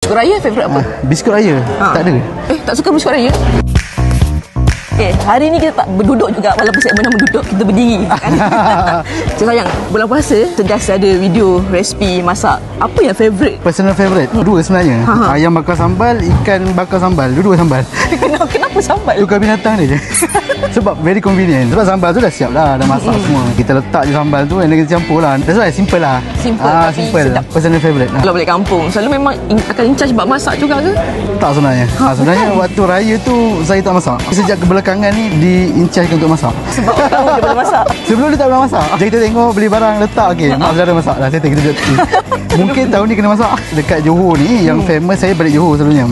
Biskut raya favourite apa? Biskut raya? Tak ada. Tak suka biskut raya? Hari ni kita tak berduduk juga. Walaupun segmen dah berduduk, kita berdiri kan? Cik sayang, bulan puasa sentiasa ada video resipi masak. Apa yang favourite? Personal favourite? Dua sebenarnya. Ayam bakar sambal, ikan bakar sambal. Dua-dua sambal. Kenapa sambal? Tukar binatang dia je. Sebab very convenient. Sebab sambal tu dah siap dah, dah masak semua. Kita letak je sambal tu, and then kita campur lah. That's why simple lah. Simple sedap. Personal favourite lah. Kalau balik kampung, selalu memang akan in charge buat masak juga ke? Tak sebenarnya. Sebenarnya waktu raya tu saya tak masak. Sejak kebelakangan ni di in charge untuk masak. Sebab tahu dia boleh masak. Sebelum dia tak boleh masak. Jadi kita tengok beli barang letak, okey, mak saudara masak dah, settle kita duduk tepi. Mungkin tahun ni kena masak. Dekat Johor ni yang famous, saya balik Johor selalunya.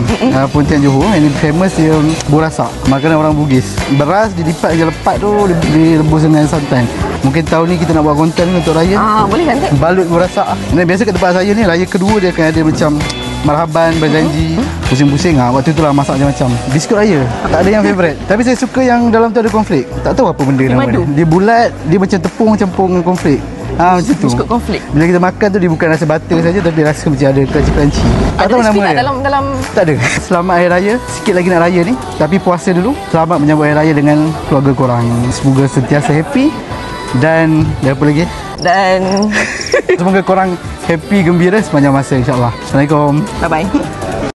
Pontian Johor, yang famous dia burasak. Makanan orang Bugis. Beras dilipat je lepat tu, direbus dengan santan. Mungkin tahun ni kita nak buat konten untuk raya. Boleh kan? Balut burasak. Dan biasa kat tempat saya ni, raya kedua dia akan ada macam marhaban, berjanji, pusing-pusing. Waktu tu lah masak macam biskut raya. Tak ada yang favourite. Tapi saya suka yang dalam tu ada konflik. Tak tahu apa benda nama dia. Dia bulat, dia macam tepung campur dengan konflik. Macam tu. Biskut konflik. Bila kita makan tu, dia bukan rasa butter saja, tapi rasa macam ada crunchy-crunchy. Tak tahu nama dia. Dalam tak ada. Selamat Hari Raya. Sikit lagi nak raya ni, tapi puasa dulu. Selamat menyambut Hari Raya dengan keluarga korang. Semoga sentiasa happy. Dan apa lagi? Dan semoga korang happy, gembira sepanjang masa, insyaAllah. Assalamualaikum. Bye-bye.